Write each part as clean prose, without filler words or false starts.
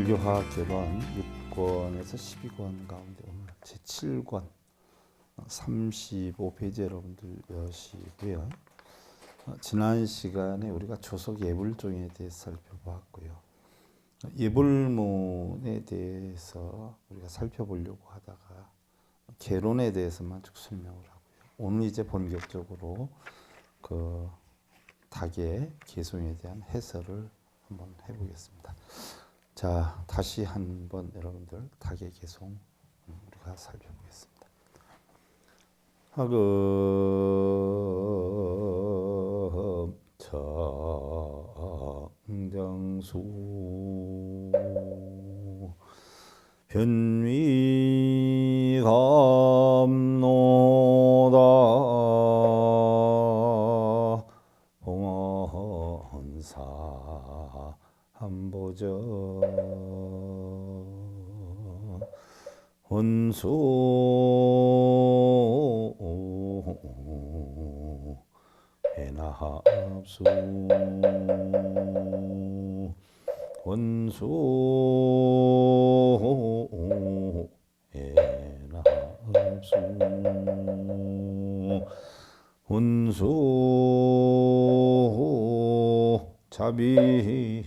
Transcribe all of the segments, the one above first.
불교화학개론 6권에서 12권 가운데 오늘 제7권 35페이지 여러분들 여시고요. 지난 시간에 우리가 조석 예불종에 대해서 살펴보았고요. 예불문에 대해서 우리가 살펴보려고 하다가 개론에 대해서만 쭉 설명을 하고요. 오늘 이제 본격적으로 그 닭의 개송에 대한 해설을 한번 해보겠습니다. 자, 다시 한번 여러분들 닭의 개송 우리가 살펴보겠습니다. 하금 청정수 변위감노다 봉헌사 한보전 혼수 해납수 혼수 해납수 혼수 자비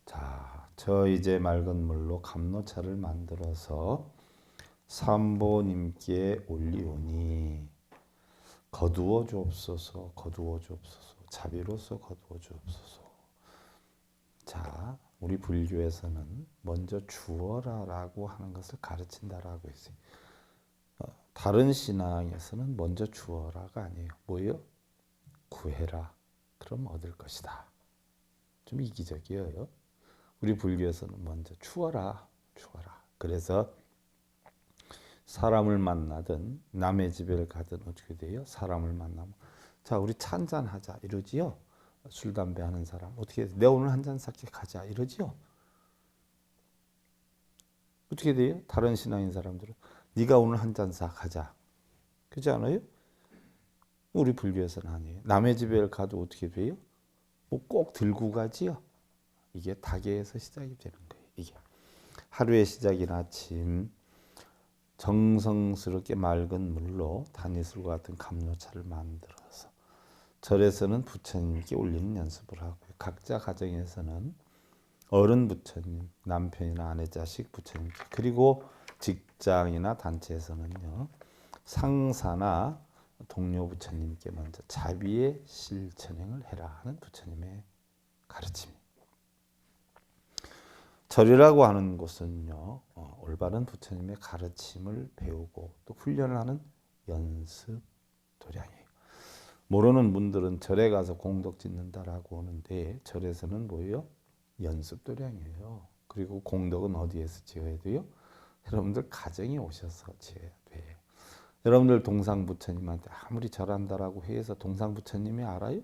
자, 저 이제 맑은 물로 감로차를 만들어서 삼보님께 올리오니 거두어 주옵소서, 거두어 주옵소서, 자비로서 거두어 주옵소서. 자, 우리 불교에서는 먼저 주어라라고 하는 것을 가르친다라고 했어요. 다른 신앙에서는 먼저 주어라가 아니에요. 뭐예요? 구해라. 그럼 얻을 것이다. 좀 이기적이에요. 우리 불교에서는 먼저 주어라, 주어라. 그래서 사람을 만나든 남의 집에 가든 어떻게 돼요? 사람을 만나면 자, 우리 차 한잔 하자 이러지요. 술 담배 하는 사람 어떻게 해요? 내 오늘 한잔 삭게 가자 이러지요. 어떻게 돼요? 다른 신앙인 사람들은 네가 오늘 한잔 사 가자. 그렇지 않아요? 우리 불교에서는 아니에요. 남의 집에 가도 어떻게 돼요? 뭐 꼭 들고 가지요. 이게 닭에서 시작이 되는 거예요. 이게 하루의 시작인 아침 정성스럽게 맑은 물로 다니술과 같은 감로차를 만들어서 절에서는 부처님께 올리는 연습을 하고요. 각자 가정에서는 어른 부처님, 남편이나 아내, 자식 부처님께, 그리고 직장이나 단체에서는요 상사나 동료 부처님께 먼저 자비의 실천행을 해라 하는 부처님의 가르침. 절이라고 하는 곳은요 올바른 부처님의 가르침을 배우고 또 훈련을 하는 연습 도량이에요. 모르는 분들은 절에 가서 공덕 짓는다라고 하는데 절에서는 뭐예요? 연습 도량이에요. 그리고 공덕은 어디에서 지어야 돼요? 여러분들 가정에 오셔서 지어야 돼. 여러분들 동상부처님한테 아무리 절한다라고 해서 동상부처님이 알아요?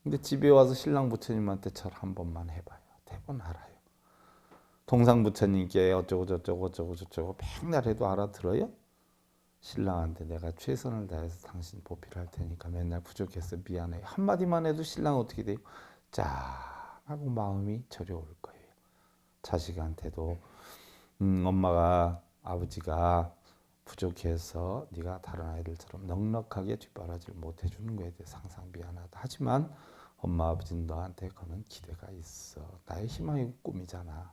근데 집에 와서 신랑 부처님한테 절 한 번만 해봐요. 대부분 알아요. 동상부처님께 어쩌고 저쩌고 저쩌고 저쩌고 맨날 해도 알아들어요? 신랑한테 내가 최선을 다해서 당신 보필할 테니까 맨날 부족해서 미안해. 한마디만 해도 신랑 어떻게 돼요? 짠하고 마음이 저려올 거예요. 자식한테도 엄마가 아버지가 부족해서 네가 다른 아이들처럼 넉넉하게 뒷바라지를 못 해주는 거에 대해서 항상 미안하다. 하지만 엄마 아버지는 너한테 그는 기대가 있어. 나의 희망이고 꿈이잖아.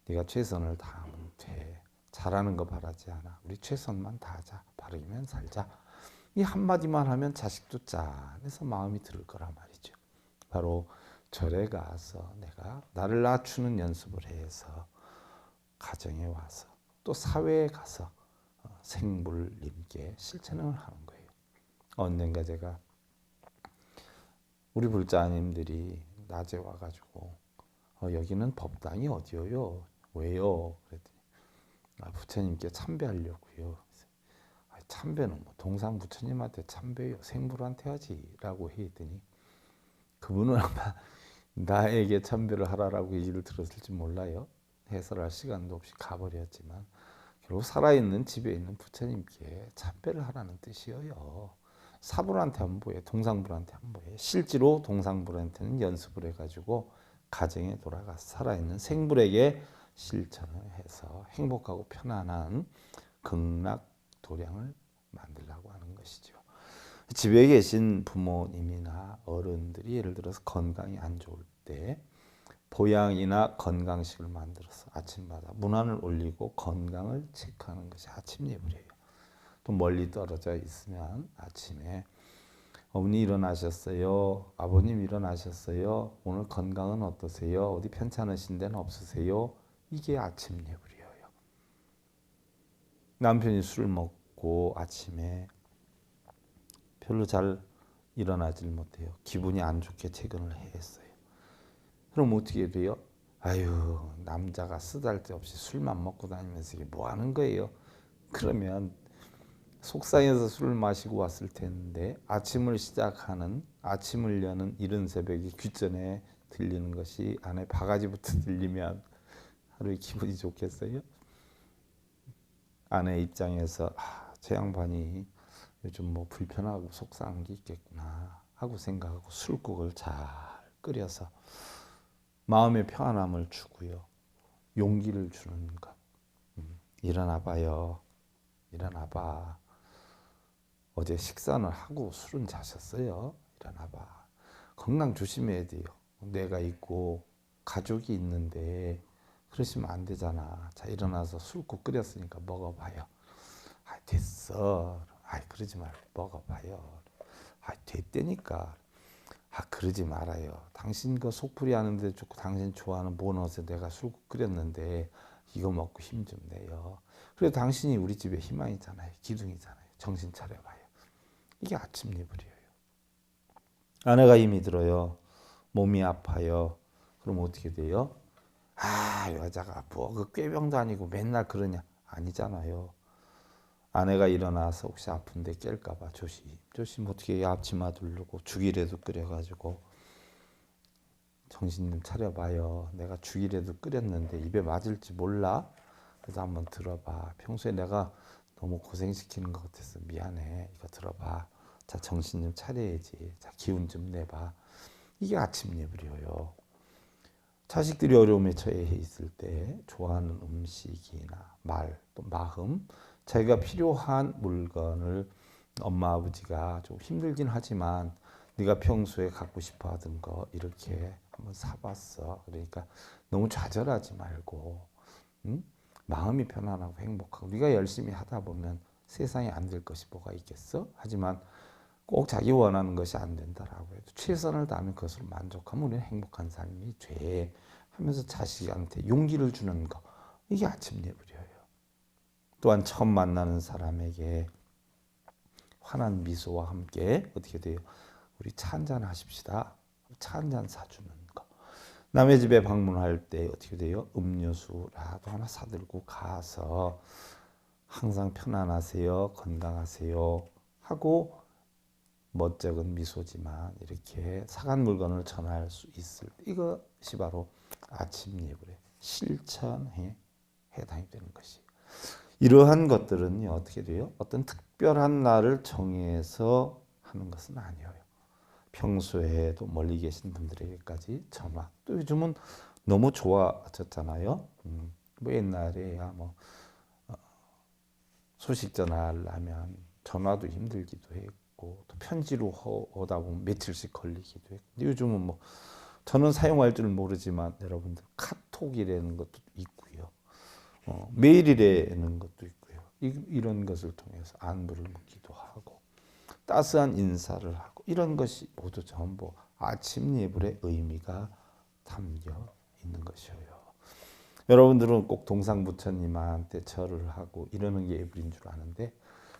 네가 최선을 다하면 돼. 잘하는 거 바라지 않아. 우리 최선만 다하자. 바르면 살자. 이 한마디만 하면 자식도 짠해서 마음이 들을 거란 말이죠. 바로 절에 가서 내가 나를 낮추는 연습을 해서 가정에 와서 또 사회에 가서 생불님께 실천을 하는 거예요. 언젠가 제가 우리 불자님들이 낮에 와가지고 여기는 법당이 어디요? 왜요? 그랬더니 부처님께 참배하려고요. 참배는 뭐 동상 부처님한테 참배요. 생불한테 하지라고 했더니 그분은 아마 나에게 참배를 하라라고 얘기를 들었을지 몰라요. 해설할 시간도 없이 가버렸지만 결국 살아있는 집에 있는 부처님께 참배를 하라는 뜻이에요. 사부한테 안 보여. 동상불한테 안 보여. 실제로 동상불한테는 연습을 해가지고 가정에 돌아가서 살아있는 생불에게 실천을 해서 행복하고 편안한 극락도량을 만들려고 하는 것이죠. 집에 계신 부모님이나 어른들이 예를 들어서 건강이 안 좋을 때 보양이나 건강식을 만들어서 아침마다 문안을 올리고 건강을 체크하는 것이 아침 예불이에요. 또 멀리 떨어져 있으면 아침에 어머니 일어나셨어요? 아버님 일어나셨어요? 오늘 건강은 어떠세요? 어디 편찮으신 데는 없으세요? 이게 아침 예불이에요. 남편이 술을 먹고 아침에 별로 잘 일어나질 못해요. 기분이 안 좋게 퇴근을 했어요. 그럼 어떻게 돼요? 아유, 남자가 쓰잘데없이 술만 먹고 다니면서 이게 뭐 하는 거예요? 그러면 속상해서 술을 마시고 왔을 텐데 아침을 시작하는, 아침을 여는 이른 새벽에 귓전에 들리는 것이 안에 바가지부터 들리면 하루에 기분이 좋겠어요? 아내 입장에서 저 양반이 요즘 뭐 불편하고 속상한 게 있겠구나 하고 생각하고 술국을 잘 끓여서 마음의 평안함을 주고요. 용기를 주는 것. 일어나 봐요. 일어나 봐. 어제 식사는 하고 술은 자셨어요. 일어나 봐. 건강 조심해야 돼요. 내가 있고 가족이 있는데 그러시면 안 되잖아. 자, 일어나서 술국 끓였으니까 먹어봐요. 됐어. 그러지 말고 먹어봐요. 됐다니까. 그러지 말아요. 당신 그 속풀이 하는데 좋고 당신 좋아하는 모너스 내가 술국 끓였는데 이거 먹고 힘 좀 내요. 그래도 당신이 우리 집의 희망이잖아요. 기둥이잖아요. 정신 차려봐요. 이게 아침 예불이에요. 아내가 힘이 들어요. 몸이 아파요. 그럼 어떻게 돼요? 여자가 뭐 그 꾀병도 아니고 맨날 그러냐? 아니잖아요. 아내가 일어나서 혹시 아픈데 깰까봐 조심 어떻게 앞치마 두르고 죽이라도 끓여가지고 정신 좀 차려봐요. 내가 죽이라도 끓였는데 입에 맞을지 몰라. 그래서 한번 들어봐. 평소에 내가 너무 고생시키는 것 같아서 미안해. 이거 들어봐. 자, 정신 좀 차려야지. 자, 기운 좀 내봐. 이게 아침 예불이에요. 자식들이 어려움에 처해 있을 때 좋아하는 음식이나 말, 또 마음, 자기가 필요한 물건을 엄마 아버지가 좀 힘들긴 하지만 네가 평소에 갖고 싶어 하던 거 이렇게 한번 사봤어. 그러니까 너무 좌절하지 말고 마음이 편안하고 행복하고 네가 열심히 하다 보면 세상에 안 될 것이 뭐가 있겠어? 하지만 꼭 자기 원하는 것이 안 된다라고 해도 최선을 다하면 그것을 만족하면 우리는 행복한 삶이 돼 하면서 자식한테 용기를 주는 거. 이게 아침 예불이에요. 또한 처음 만나는 사람에게 환한 미소와 함께 어떻게 돼요? 우리 차 한잔 하십시다. 차 한잔 사주는 거. 남의 집에 방문할 때 어떻게 돼요? 음료수라도 하나 사들고 가서 항상 편안하세요, 건강하세요 하고 멋쩍은 미소지만 이렇게 사간 물건을 전할 수 있을 때 이것이 바로 아침 예불의 실천에 해당이 되는 것이에요. 이러한 것들은요 어떻게 돼요? 어떤 특별한 날을 정해서 하는 것은 아니에요. 평소에도 멀리 계신 분들에게까지 전화. 또 요즘은 너무 좋아졌잖아요. 뭐 옛날에야 뭐 소식 전화하려면 전화도 힘들기도 했고 또 편지로 오다 보면 며칠씩 걸리기도 했고 근데 요즘은 뭐 저는 사용할 줄 모르지만 여러분들 카톡이라는 것도 있고요. 메일이라는 것도 있고요. 이런 것을 통해서 안부를 묻기도 하고 따스한 인사를 하고 이런 것이 모두 전부 아침 예불의 의미가 담겨 있는 것이에요. 여러분들은 꼭 동상부처님한테 절을 하고 이러는 게 예불인 줄 아는데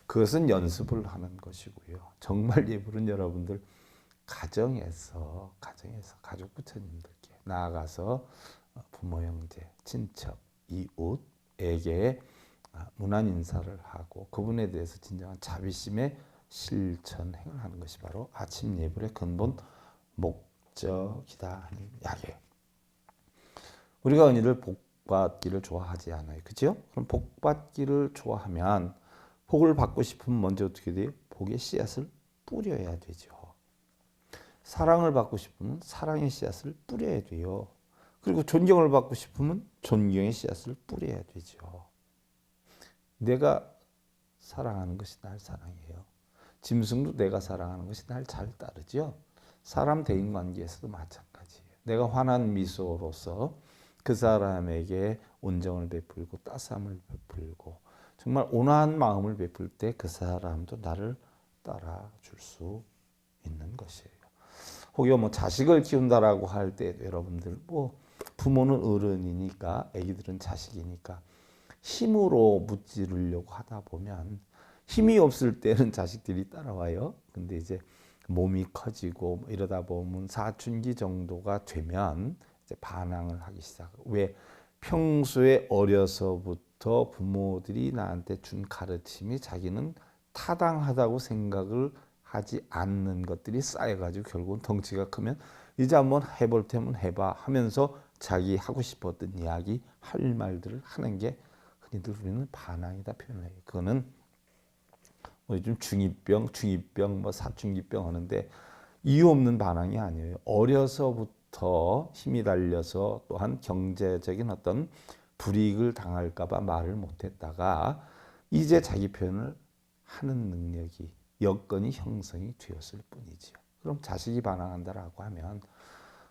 그것은 연습을 하는 것이고요. 정말 예불은 여러분들 가정에서 가족 부처님들께 나아가서 부모 형제 친척 이웃에게 문안 인사를 하고 그분에 대해서 진정한 자비심의 실천행을 하는 것이 바로 아침 예불의 근본 목적이다 하는 이야기예요. 우리가 은희를 복받기를 좋아하지 않아요. 그죠? 그럼 복받기를 좋아하면 복을 받고 싶으면 먼저 어떻게 돼요? 복의 씨앗을 뿌려야 되죠. 사랑을 받고 싶으면 사랑의 씨앗을 뿌려야 돼요. 그리고 존경을 받고 싶으면 존경의 씨앗을 뿌려야 되죠. 내가 사랑하는 것이 날 사랑해요. 짐승도 내가 사랑하는 것이 날 잘 따르죠. 사람 대인관계에서도 마찬가지예요. 내가 환한 미소로서 그 사람에게 온정을 베풀고 따스함을 베풀고 정말 온화한 마음을 베풀 때 그 사람도 나를 따라줄 수 있는 것이에요. 혹여 뭐 자식을 키운다라고 할 때 여러분들 뭐 부모는 어른이니까 아기들은 자식이니까 힘으로 무찌르려고 하다 보면 힘이 없을 때는 자식들이 따라와요. 근데 이제 몸이 커지고 뭐 이러다 보면 사춘기 정도가 되면 이제 반항을 하기 시작하고 왜 평소에 어려서부터 부모들이 나한테 준 가르침이 자기는 타당하다고 생각을 하지 않는 것들이 쌓여가지고 결국은 덩치가 크면 이제 한번 해볼 테면 해봐 하면서 자기 하고 싶었던 이야기 할 말들을 하는 게 흔히들 우리는 반항이다 표현해요. 그거는 뭐 요즘 중2병, 뭐 사춘기병 하는데 이유 없는 반항이 아니에요. 어려서부터 힘이 달려서 또한 경제적인 어떤 불이익을 당할까봐 말을 못했다가 이제 자기 표현을 하는 능력이 여건이 형성이 되었을 뿐이지요. 그럼 자식이 반항한다라고 하면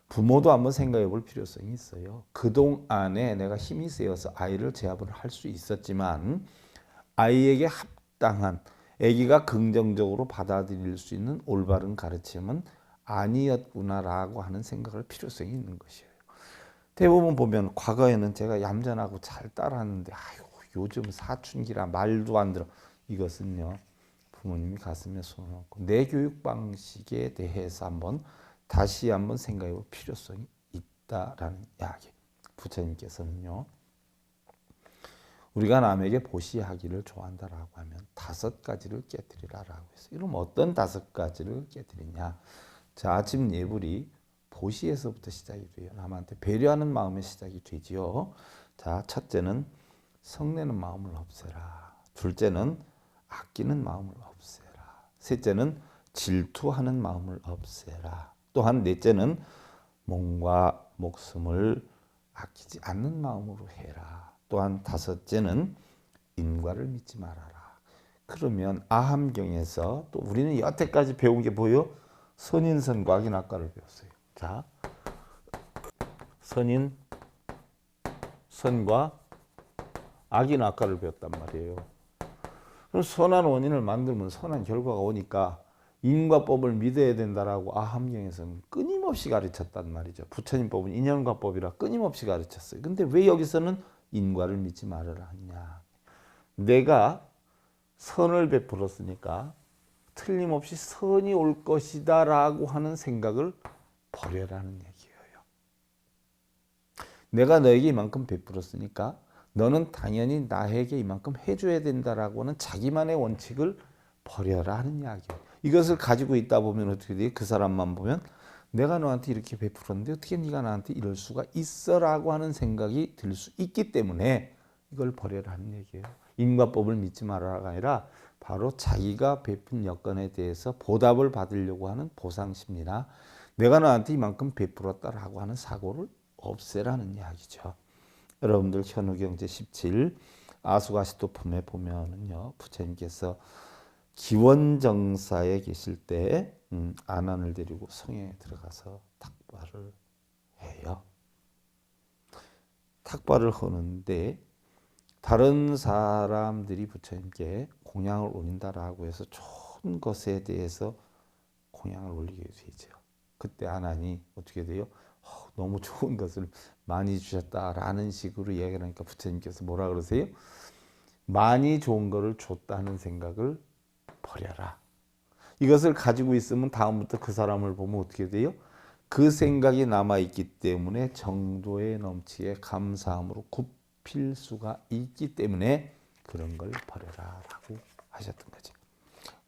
부모도 한번 생각해 볼 필요성이 있어요. 그동안에 내가 힘이 세어서 아이를 제압을 할 수 있었지만 아이에게 합당한 아기가 긍정적으로 받아들일 수 있는 올바른 가르침은 아니었구나라고 하는 생각을 필요성이 있는 것이에요. 대부분 보면 과거에는 제가 얌전하고 잘 따라하는데 아유 요즘 사춘기라 말도 안 들어. 이것은요 부모님이 가슴에 손을 얹고 내 교육 방식에 대해서 다시 한번 생각해 볼 필요성이 있다라는 이야기. 부처님께서는요 우리가 남에게 보시하기를 좋아한다라고 하면 5가지를 깨뜨리라라고 했어요. 그럼 어떤 5가지를 깨뜨리냐? 자, 아침 예불이 보시에서부터 시작이 돼요. 남한테 배려하는 마음에 시작이 되지요. 자, 첫째는 성내는 마음을 없애라. 둘째는 아끼는 마음을 없애라. 셋째는 질투하는 마음을 없애라. 또한 넷째는 몸과 목숨을 아끼지 않는 마음으로 해라. 또한 5째는 인과를 믿지 말아라. 그러면 아함경에서 또 우리는 여태까지 배운 게 뭐예요? 선인선과 악인악과를 배웠어요. 자, 선인, 선과 악인악과를 배웠단 말이에요. 그럼 선한 원인을 만들면 선한 결과가 오니까 인과법을 믿어야 된다라고 아함경에서는 끊임없이 가르쳤단 말이죠. 부처님법은 인연과법이라 끊임없이 가르쳤어요. 근데 왜 여기서는 인과를 믿지 말아라 하냐? 내가 선을 베풀었으니까 틀림없이 선이 올 것이다 라고 하는 생각을 버려라는 얘기예요. 내가 너에게 이만큼 베풀었으니까 너는 당연히 나에게 이만큼 해줘야 된다라고 하는 자기만의 원칙을 버려라 하는 이야기예요. 이것을 가지고 있다 보면 어떻게 돼요? 그 사람만 보면 내가 너한테 이렇게 베풀었는데 어떻게 네가 나한테 이럴 수가 있어라고 하는 생각이 들 수 있기 때문에 이걸 버려라 하는 얘기예요. 인과법을 믿지 말아라가 아니라 바로 자기가 베푼 여건에 대해서 보답을 받으려고 하는 보상심리나 내가 너한테 이만큼 베풀었다라고 하는 사고를 없애라는 이야기죠. 여러분들 현우경제 17 아수가시토품에 보면은요 부처님께서 기원정사에 계실 때 아난을 데리고 성에 들어가서 탁발을 해요. 탁발을 하는데 다른 사람들이 부처님께 공양을 올린다라고 해서 좋은 것에 대해서 공양을 올리게 되죠. 그때 아난이 어떻게 돼요? 너무 좋은 것을 많이 주셨다라는 식으로 이야기를 하니까 부처님께서 뭐라 그러세요? 많이 좋은 것을 줬다는 생각을 버려라. 이것을 가지고 있으면 다음부터 그 사람을 보면 어떻게 돼요? 그 생각이 남아있기 때문에 정도에 넘치게 감사함으로 굽힐 수가 있기 때문에 그런 걸 버려라 라고 하셨던 거죠.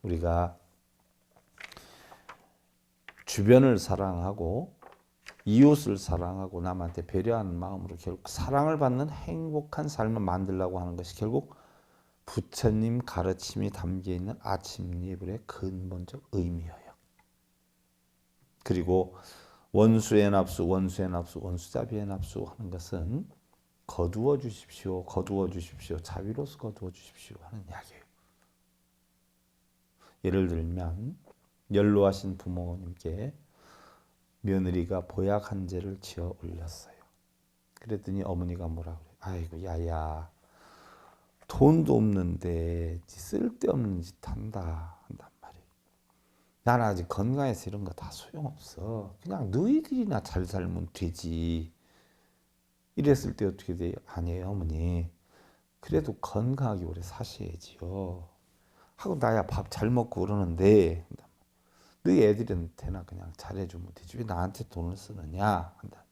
우리가 주변을 사랑하고 이웃을 사랑하고 남한테 배려하는 마음으로 결국 사랑을 받는 행복한 삶을 만들려고 하는 것이 결국 부처님 가르침이 담겨있는 아침 예불의 근본적 의미여요. 그리고 원수의 납수, 원수의 납수, 원수자비의 납수 하는 것은 거두어 주십시오, 거두어 주십시오, 자비로서 거두어 주십시오 하는 이야기예요. 예를 들면 연로하신 부모님께 며느리가 보약 한 재를 지어 올렸어요. 그랬더니 어머니가 뭐라 그래요? 아이고 야야, 돈도 없는데 쓸데없는 짓 한다 한단 말이에요. 난 아직 건강해서 이런 거 다 소용없어. 그냥 너희들이나 잘 살면 되지. 이랬을 때 어떻게 돼요? 아니에요 어머니. 그래도 건강하게 오래 사셔야지요. 하고 나야 밥 잘 먹고 그러는데 너희 애들한테나 그냥 잘해주면 되지. 왜 나한테 돈을 쓰느냐 한다.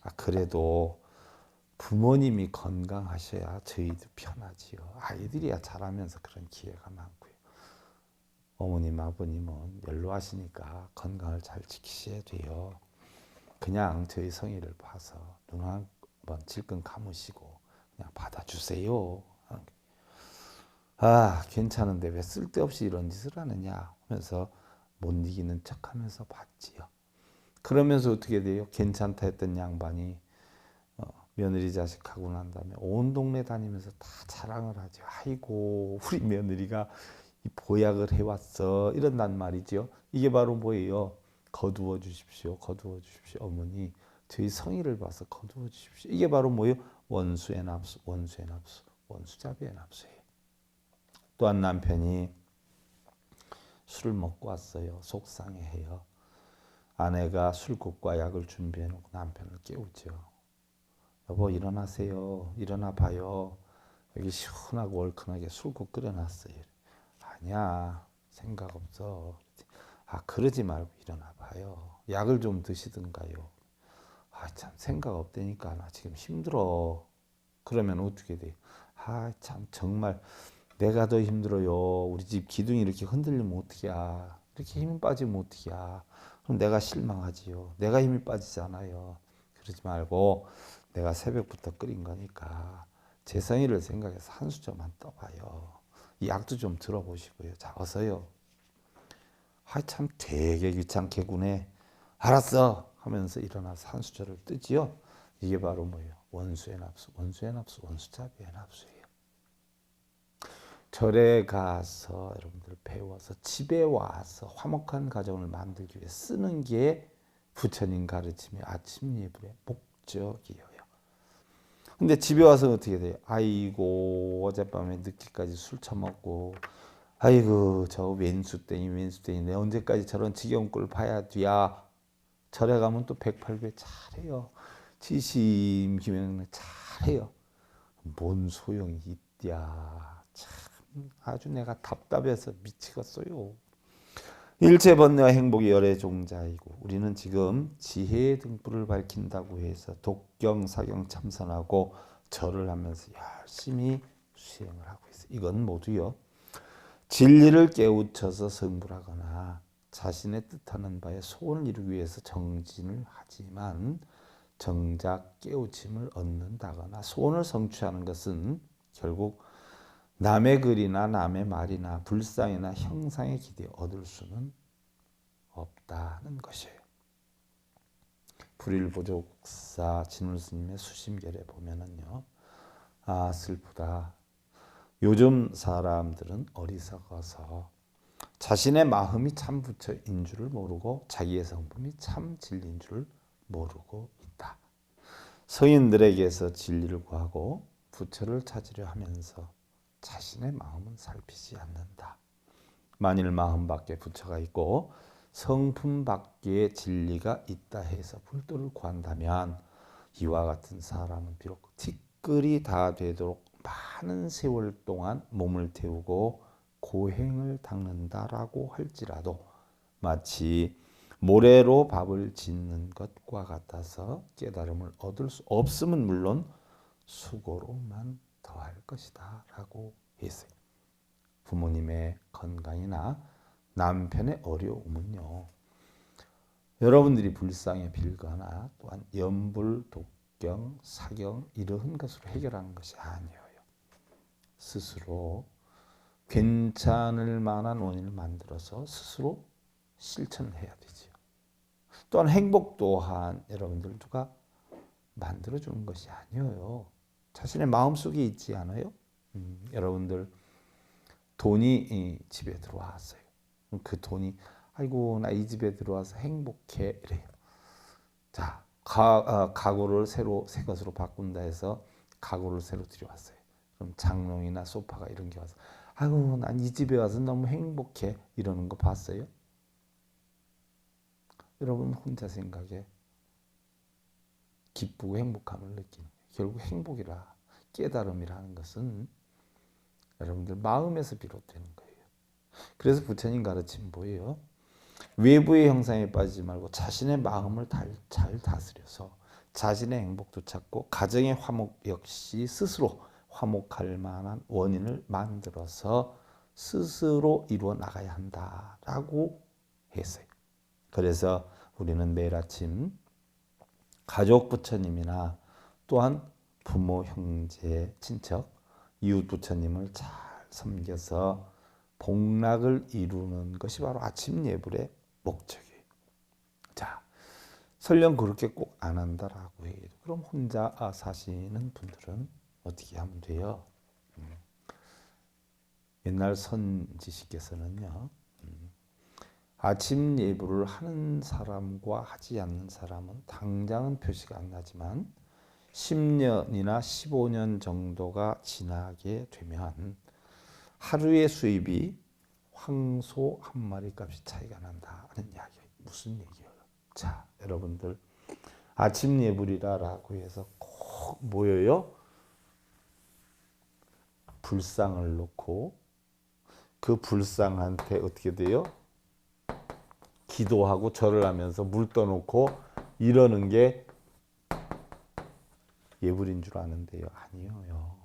아 그래도 부모님이 건강하셔야 저희도 편하지요. 아이들이야 자라면서 그런 기회가 많고요. 어머님 아버님은 연로하시니까 건강을 잘 지키셔야 돼요. 그냥 저희 성의를 봐서 눈 한번 질끈 감으시고 그냥 받아주세요. 아 괜찮은데 왜 쓸데없이 이런 짓을 하느냐 하면서 못 이기는 척하면서 받지요. 그러면서 어떻게 돼요? 괜찮다 했던 양반이 며느리 자식하고 난 다음에 온 동네 다니면서 다 자랑을 하죠. 아이고 우리 며느리가 이 보약을 해왔어 이런단 말이죠. 이게 바로 뭐예요? 거두어 주십시오, 거두어 주십시오. 어머니 저희 성의를 봐서 거두어 주십시오. 이게 바로 뭐예요? 원수의 납수, 원수의 납수, 원수자비의 납수예요. 또한 남편이 술을 먹고 왔어요. 속상해해요. 아내가 술국과 약을 준비해 놓고 남편을 깨우죠. 여보 일어나세요. 일어나 봐요. 여기 시원하고 얼큰하게 술국 끓여놨어요. 아니야 생각 없어. 아 그러지 말고 일어나 봐요. 약을 좀 드시든가요. 아 참 생각 없다니까 나 지금 힘들어. 그러면 어떻게 돼? 아 참 정말 내가 더 힘들어요. 우리 집 기둥이 이렇게 흔들리면 어떡이야. 이렇게 힘이 빠지면 어떡이야. 그럼 내가 실망하지요. 내가 힘이 빠지잖아요. 그러지 말고 내가 새벽부터 끓인 거니까 제 성의를 생각해서 한 수저만 떠봐요. 이 약도 좀 들어보시고요. 자 어서요. 아 참 되게 귀찮게 구네. 알았어 하면서 일어나서 한 수저를 뜨지요. 이게 바로 뭐예요? 원수의 납수, 원수의 납수, 원수자비의 납수예요. 절에 가서 여러분들 배워서 집에 와서 화목한 가정을 만들기 위해 쓰는 게 부처님 가르침의 아침 예불의 목적이에요. 근데 집에 와서 어떻게 돼요? 아이고 어젯밤에 늦게까지 술 처먹고 아이고 저 왼수땡이 내 언제까지 저런 지겨운 꼴 봐야 돼야. 절에 가면 또 108배 잘해요. 지심기명 잘해요. 뭔 소용이 있랴. 참 아주 내가 답답해서 미치겠어요. 일체번뇌와 행복이 열의 종자이고 우리는 지금 지혜의 등불을 밝힌다고 해서 독경, 사경 참선하고 절을 하면서 열심히 수행을 하고 있어요. 이건 모두요. 진리를 깨우쳐서 성불하거나 자신의 뜻하는 바에 소원을 이루기 위해서 정진을 하지만 정작 깨우침을 얻는다거나 소원을 성취하는 것은 결국 남의 글이나 남의 말이나 불상이나 형상에 기대 얻을 수는 없다는 것이에요. 불일보조국사 진울스님의 수심결에 보면은요. 아 슬프다. 요즘 사람들은 어리석어서 자신의 마음이 참 부처인 줄을 모르고 자기의 성품이 참 진리인 줄을 모르고 있다. 서인들에게서 진리를 구하고 부처를 찾으려 하면서 자신의 마음은 살피지 않는다. 만일 마음 밖에 부처가 있고 성품 밖에 진리가 있다 해서 불도를 구한다면 이와 같은 사람은 비록 티끌이 다 되도록 많은 세월 동안 몸을 태우고 고행을 닦는다라고 할지라도 마치 모래로 밥을 짓는 것과 같아서 깨달음을 얻을 수 없음은 물론 수고로만 더할 것이다 라고 했어요. 부모님의 건강이나 남편의 어려움은요. 여러분들이 불상에 빌거나 또한 염불, 독경, 사경 이러한 것으로 해결하는 것이 아니에요. 스스로 괜찮을 만한 원인을 만들어서 스스로 실천을 해야 되지요. 또한 행복 또한 여러분들 누가 만들어주는 것이 아니에요. 자신의 마음속에 있지 않아요? 여러분들 돈이 집에 들어왔어요. 그 돈이 아이고 나 이 집에 들어와서 행복해 이래요. 자, 가구를 새로 새 것으로 바꾼다 해서 가구를 새로 들여왔어요. 그럼 장롱이나 소파가 이런 게 와서 아이고 난 이 집에 와서 너무 행복해 이러는 거 봤어요? 여러분 혼자 생각에 기쁘고 행복함을 느끼는 거예요. 결국 행복이라 깨달음이라는 것은 여러분들 마음에서 비롯되는 거예요. 그래서 부처님 가르침 뭐예요? 외부의 형상에 빠지지 말고 자신의 마음을 잘 다스려서 자신의 행복도 찾고 가정의 화목 역시 스스로 화목할 만한 원인을 만들어서 스스로 이루어 나가야 한다라고 했어요. 그래서 우리는 매일 아침 가족 부처님이나 또한 부모, 형제, 친척, 이웃 부처님을 잘 섬겨서 복락을 이루는 것이 바로 아침 예불의 목적이에요. 자, 설령 그렇게 꼭 안 한다라고 해도 그럼 혼자 사시는 분들은 어떻게 하면 돼요? 옛날 선지식께서는요. 아침 예불을 하는 사람과 하지 않는 사람은 당장은 표시가 안 나지만 10년이나 15년 정도가 지나게 되면 하루의 수입이 황소 한 마리 값이 차이가 난다는 이야기예요. 무슨 얘기예요? 자, 여러분들 아침 예불이라고 해서 꼭 모여요. 불상을 놓고 그 불상한테 어떻게 돼요? 기도하고 절을 하면서 물 떠놓고 이러는 게 예불인 줄 아는데요. 아니에요.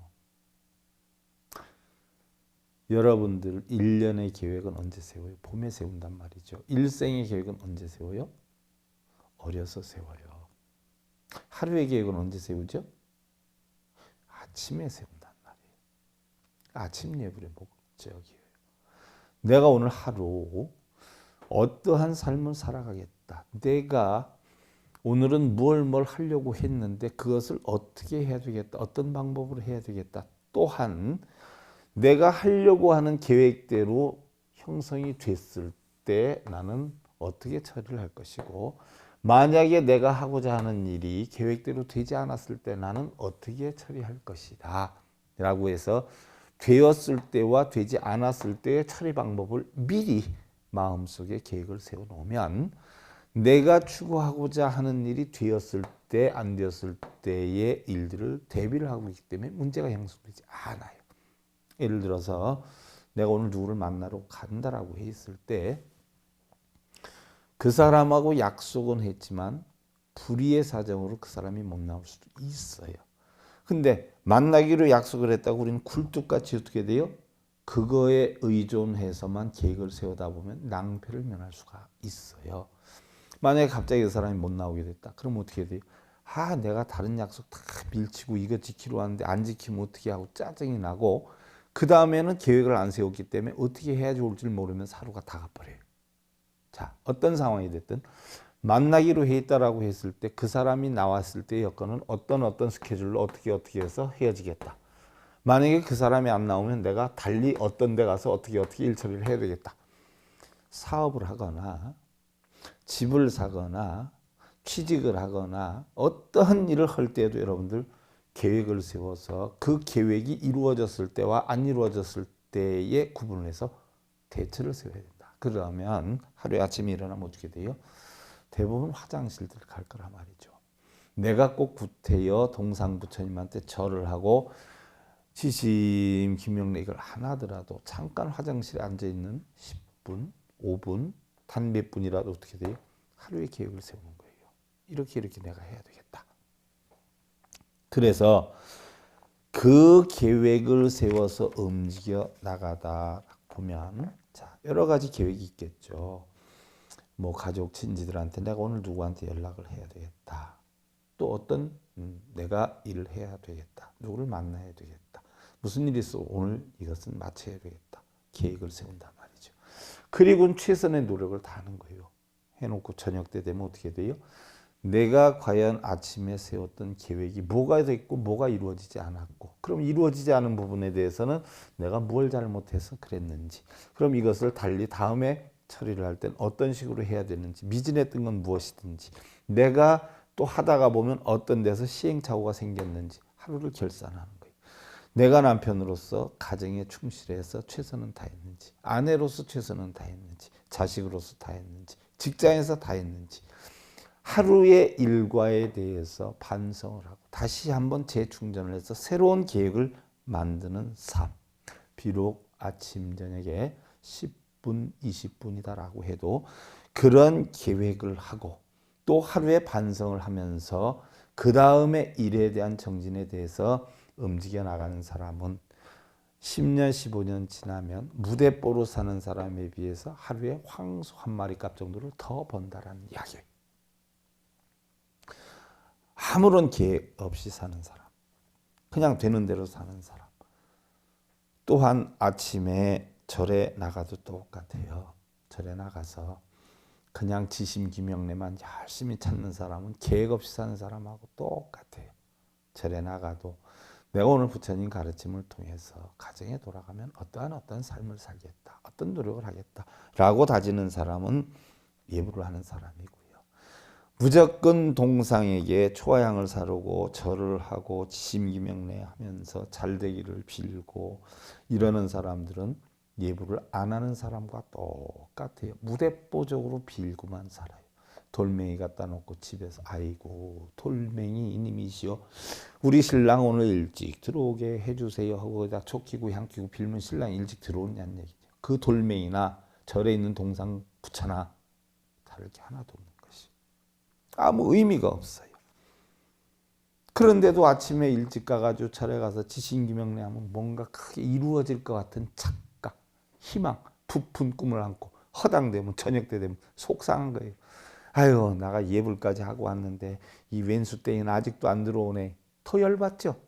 여러분들 1년의 계획은 언제 세워요? 봄에 세운단 말이죠. 일생의 계획은 언제 세워요? 어려서 세워요. 하루의 계획은 언제 세우죠? 아침에 세운단 말이에요. 아침 예불의 목적이에요. 내가 오늘 하루 어떠한 삶을 살아가겠다. 내가 오늘은 뭘 하려고 했는데 그것을 어떻게 해야 되겠다. 어떤 방법으로 해야 되겠다. 또한 내가 하려고 하는 계획대로 형성이 됐을 때 나는 어떻게 처리를 할 것이고 만약에 내가 하고자 하는 일이 계획대로 되지 않았을 때 나는 어떻게 처리할 것이다 라고 해서 되었을 때와 되지 않았을 때의 처리 방법을 미리 마음속에 계획을 세워놓으면 내가 추구하고자 하는 일이 되었을 때 안 되었을 때의 일들을 대비를 하고 있기 때문에 문제가 형성되지 않아요. 예를 들어서 내가 오늘 누구를 만나러 간다라고 했을 때 그 사람하고 약속은 했지만 불의의 사정으로 그 사람이 못 나올 수도 있어요. 근데 만나기로 약속을 했다고 우리는 굴뚝같이 어떻게 돼요? 그거에 의존해서만 계획을 세우다 보면 낭패를 면할 수가 있어요. 만약에 갑자기 그 사람이 못 나오게 됐다. 그럼 어떻게 돼요? 내가 다른 약속 다 밀치고 이거 지키러 왔는데 안 지키면 어떻게 하고 짜증이 나고 그 다음에는 계획을 안 세웠기 때문에 어떻게 해야 좋을지 모르면서 하루가 다 가버려요. 자, 어떤 상황이 됐든 만나기로 했다라고 했을 때 그 사람이 나왔을 때의 여건은 어떤 스케줄로 어떻게 해서 헤어지겠다. 만약에 그 사람이 안 나오면 내가 달리 어떤 데 가서 어떻게 일 처리를 해야 되겠다. 사업을 하거나 집을 사거나 취직을 하거나 어떠한 일을 할 때에도 여러분들 계획을 세워서 그 계획이 이루어졌을 때와 안 이루어졌을 때의 구분을 해서 대처를 세워야 된다. 그러면 하루에 아침에 일어나면 어떻게 돼요? 대부분 화장실들 갈 거란 말이죠. 내가 꼭 구태여 동상부처님한테 절을 하고 지심 김명래 이걸 안 하더라도 잠깐 화장실에 앉아있는 10분, 5분, 단 몇 분이라도 어떻게 돼요? 하루의 계획을 세우는 거예요. 이렇게 내가 해야 되겠다. 그래서 그 계획을 세워서 움직여 나가다 보면 자, 여러 가지 계획이 있겠죠. 뭐 가족 친지들한테 내가 오늘 누구한테 연락을 해야 되겠다. 또 어떤 내가 일을 해야 되겠다. 누구를 만나야 되겠다. 무슨 일이 있어? 오늘 이것은 마쳐야 되겠다. 계획을 세운단 말이죠. 그리고는 최선의 노력을 다하는 거예요. 해놓고 저녁 때 되면 어떻게 돼요? 내가 과연 아침에 세웠던 계획이 뭐가 됐고 뭐가 이루어지지 않았고, 그럼 이루어지지 않은 부분에 대해서는 내가 뭘 잘못해서 그랬는지, 그럼 이것을 달리 다음에 처리를 할 땐 어떤 식으로 해야 되는지, 미진했던 건 무엇이든지, 내가 또 하다가 보면 어떤 데서 시행착오가 생겼는지 하루를 결산하는 거예요. 내가 남편으로서 가정에 충실해서 최선을 다했는지, 아내로서 최선을 다했는지, 자식으로서 다했는지, 직장에서 다했는지, 하루의 일과에 대해서 반성을 하고 다시 한번 재충전을 해서 새로운 계획을 만드는 삶. 비록 아침 저녁에 10분, 20분이다라고 해도 그런 계획을 하고 또 하루에 반성을 하면서 그 다음에 일에 대한 정진에 대해서 움직여 나가는 사람은 10년, 15년 지나면 무대뽀로 사는 사람에 비해서 하루에 황소 한 마리 값 정도를 더 번다라는 이야기예요. 아무런 계획 없이 사는 사람, 그냥 되는 대로 사는 사람. 또한 아침에 절에 나가도 똑같아요. 절에 나가서 그냥 지심기명래만 열심히 찾는 사람은 계획 없이 사는 사람하고 똑같아요. 절에 나가도 내가 오늘 부처님 가르침을 통해서 가정에 돌아가면 어떠한 삶을 살겠다, 어떤 노력을 하겠다 라고 다지는 사람은 예불을 하는 사람이고요. 무조건 동상에게 초하향을 사르고 절을 하고 지심기명래하면서 잘되기를 빌고 이러는 사람들은 예불을 안 하는 사람과 똑같아요. 무대뽀적으로 빌고만 살아요. 돌멩이 갖다 놓고 집에서 아이고 돌멩이 이님이시여 우리 신랑 오늘 일찍 들어오게 해주세요 하고 거기다 촉 끼고 향 끼고 빌면 신랑이 일찍 들어오냐는 얘기죠. 그 돌멩이나 절에 있는 동상 부처나 다를 게 하나도 없는 것이 아무 의미가 없어요. 그런데도 아침에 일찍 가가지고 절에 가서 지신기명래하면 뭔가 크게 이루어질 것 같은 착각, 희망, 부푼 꿈을 안고 허당되면 저녁 때 되면 속상한 거예요. 아유 나가 예불까지 하고 왔는데 이 왼수땡이는 아직도 안 들어오네. 더 열받죠?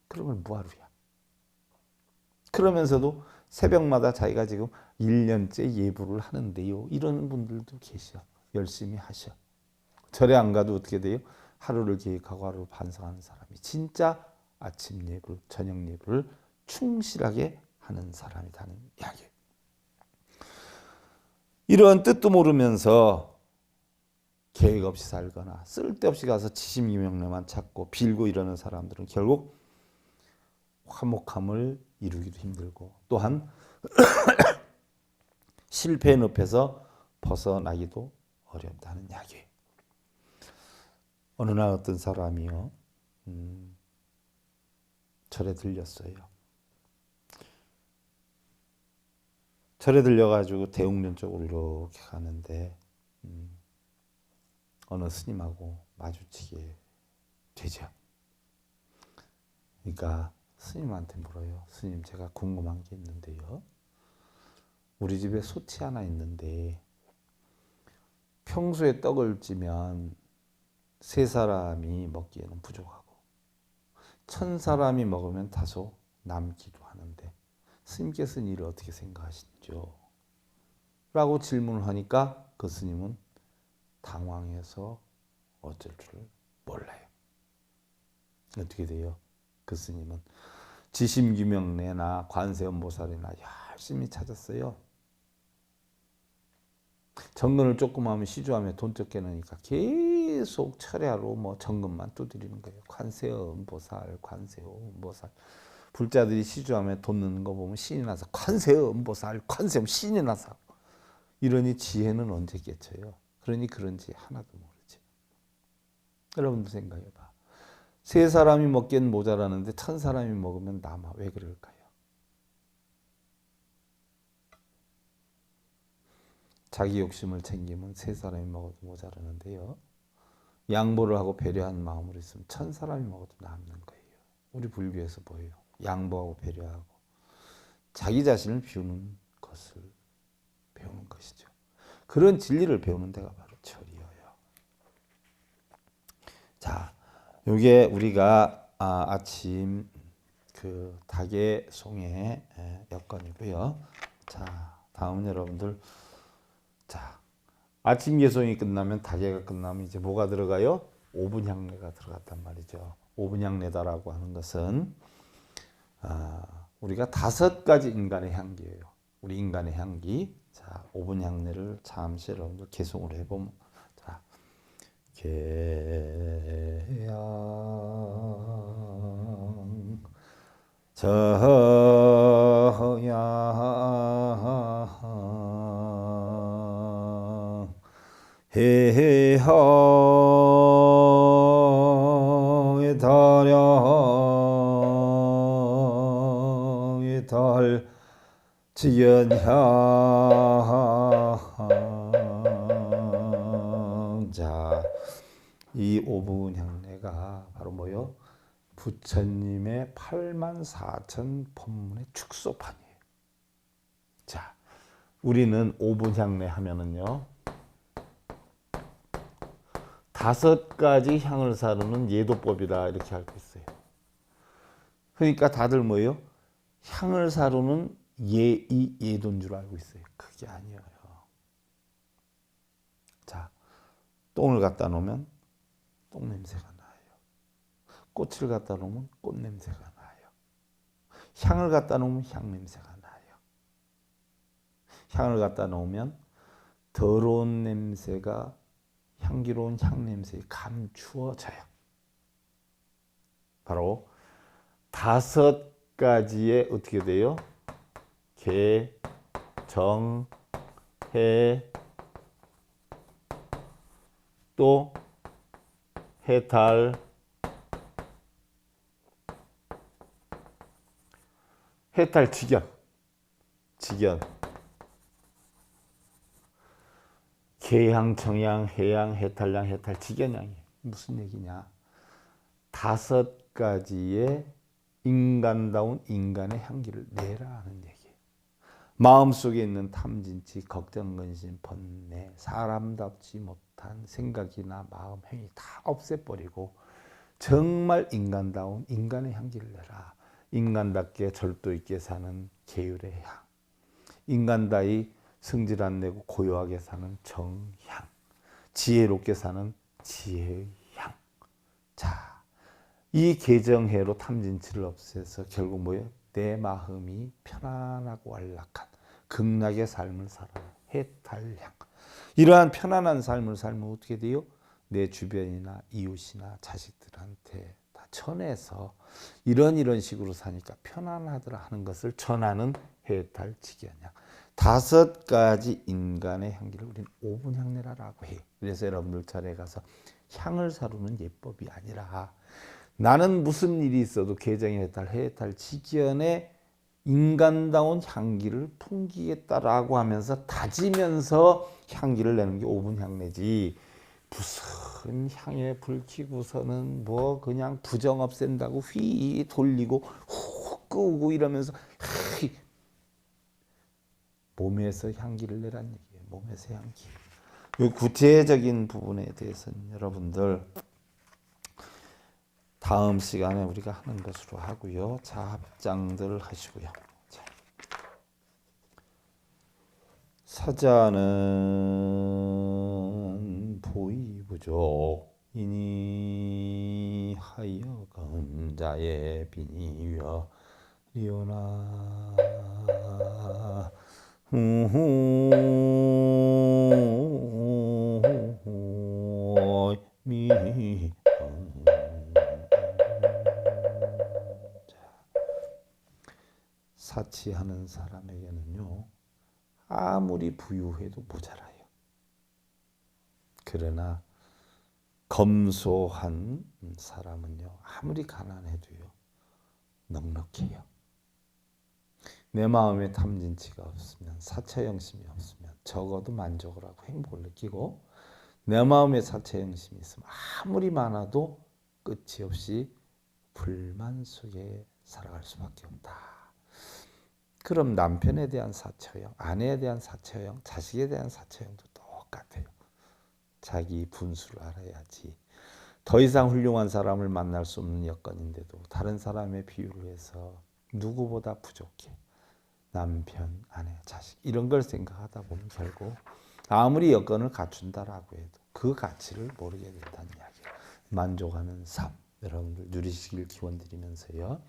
그러면 뭐하루야. 그러면서도 새벽마다 자기가 지금 1년째 예불을 하는데요. 이런 분들도 계셔. 열심히 하셔. 절에 안 가도 어떻게 돼요? 하루를 계획하고 하루를 반성하는 사람이 진짜 아침 예불, 저녁 예불을 충실하게 하는 사람이라는 이야기예요. 이런 뜻도 모르면서 계획 없이 살거나 쓸데없이 가서 지심기명래만 찾고 빌고 이러는 사람들은 결국 화목함을 이루기도 힘들고 또한 실패의 늪에서 벗어나기도 어렵다는 이야기예요. 어느 날 어떤 사람이요 절에 들렸어요. 절에 들려가지고 대웅전 쪽으로 이렇게 가는데 어느 스님하고 마주치게 되죠. 그러니까 스님한테 물어요. 스님 제가 궁금한 게 있는데요. 우리 집에 소치 하나 있는데 평소에 떡을 찌면 3사람이 먹기에는 부족하고 1000사람이 먹으면 다소 남기도 하는데 스님께서는 이를 어떻게 생각하시죠? 라고 질문을 하니까 그 스님은 당황해서 어쩔 줄 몰라요. 어떻게 돼요? 그 스님은 지심기명래나 관세음보살이나 열심히 찾았어요. 정근을 조금 하면 시주하면 돈 적게 넣으니까 계속 철야로 뭐 정근만 두드리는 거예요. 관세음보살, 관세음보살. 불자들이 시주하면 돈 넣는 거 보면 신이 나서 관세음보살, 관세음 신이 나서 이러니 지혜는 언제 깨쳐요? 그러니 그런지 하나도 모르지. 여러분들 생각해봐. 3사람이 먹기엔 모자라는데 1000사람이 먹으면 남아. 왜 그럴까요? 자기 욕심을 챙기면 3사람이 먹어도 모자라는데요. 양보를 하고 배려한 마음으로 있으면 1000사람이 먹어도 남는 거예요. 우리 불교에서 뭐예요? 양보하고 배려하고 자기 자신을 비우는 것을 배우는 것이죠. 그런 진리를 배우는 데가 바로 절이에요. 자, 이게 우리가 아침 그 닭의 송의 여건이고요. 자, 다음은 여러분들, 자, 아침 개송이 끝나면 닭해가 끝나면 이제 뭐가 들어가요? 5분 향례가 들어갔단 말이죠. 5분 향례다라고 하는 것은 우리가 5가지 인간의 향기예요. 우리 인간의 향기. 자, 5분 향례를 잠시 여러분들 개송을 해보면, 자, 개향 저향 해향의 달향의 달 지연향. 자, 이 5분 향례가 바로 뭐요? 부처님의 84,000 법문의 축소판이에요. 자, 우리는 5분 향례 하면은요, 5가지 향을 사르는 예도법이다 이렇게 알고 있어요. 그러니까 다들 뭐예요? 향을 사르는 예도인 줄 알고 있어요. 그게 아니에요. 자, 똥을 갖다 놓으면 똥 냄새가 나요. 꽃을 갖다 놓으면 꽃 냄새가 나요. 향을 갖다 놓으면 향 냄새가 나요. 향을 갖다 놓으면 더러운 냄새가 향기로운 향 냄새에 감추어져요. 바로 5가지의 어떻게 돼요? 개, 정, 해, 또 해탈, 해탈 직연, 개향, 정향, 해향, 해탈향, 해탈 직연향이 무슨 얘기냐? 5가지의 인간다운 인간의 향기를 내라 하는 얘기예요. 마음속에 있는 탐진치, 걱정, 근심, 번뇌, 사람답지 못한 생각이나 마음, 행위 다 없애버리고 정말 인간다운 인간의 향기를 내라. 인간답게 절도 있게 사는 계율의 향, 인간다이 성질 안 내고 고요하게 사는 정향, 지혜롭게 사는 지혜의 향. 자, 이 개정해로 탐진치를 없애서 결국 뭐예요? 내 마음이 편안하고 안락한 극락의 삶을 살아라. 해탈향. 이러한 편안한 삶을 살면 어떻게 돼요? 내 주변이나 이웃이나 자식들한테 다 전해서 이런 식으로 사니까 편안하더라 하는 것을 전하는 해탈 직연향. 5가지 인간의 향기를 우리는 5분 향례라고 해요. 그래서 여러분들 자리에 가서 향을 사르는 예법이 아니라 나는 무슨 일이 있어도 개정의 해탈 직연의 인간다운 향기를 풍기겠다라고 하면서 다지면서 향기를 내는 게 5분 향례지, 무슨 향에 불 켜고서는 뭐 그냥 부정 없앤다고 휘 돌리고 후 끄고 이러면서 몸에서 향기를 내란 얘기예요. 몸에서 향기. 이 구체적인 부분에 대해서는 여러분들 다음 시간에 우리가 하는 것으로 하고요. 자, 합장들 하시고요. 자, 사자는 보이부족이니 하여금 자의 비니여 리오나 미 사치하는 사람에게는요, 아무리 부유해도 모자라요. 그러나 검소한 사람은요, 아무리 가난해도요, 넉넉해요. 내 마음에 탐진치가 없으면, 사처영심이 없으면 적어도 만족을 하고 행복을 느끼고, 내 마음에 사처영심이 있으면 아무리 많아도 끝이 없이 불만 속에 살아갈 수밖에 없다. 그럼 남편에 대한 사처형, 아내에 대한 사처형, 자식에 대한 사처형도 똑같아요. 자기 분수를 알아야지. 더 이상 훌륭한 사람을 만날 수 없는 여건인데도 다른 사람의 비유를 해서 누구보다 부족해. 남편, 아내, 자식 이런 걸 생각하다 보면 결국 아무리 여건을 갖춘다라고 해도 그 가치를 모르게 된다는 이야기예요. 만족하는 삶 여러분들 누리시길 기원드리면서요.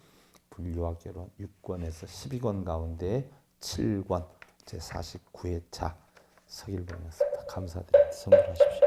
불교와 결혼 6권에서 12권 가운데 7권 제49회차 서길봉이었습니다. 감사드립니다. 선물하십시오.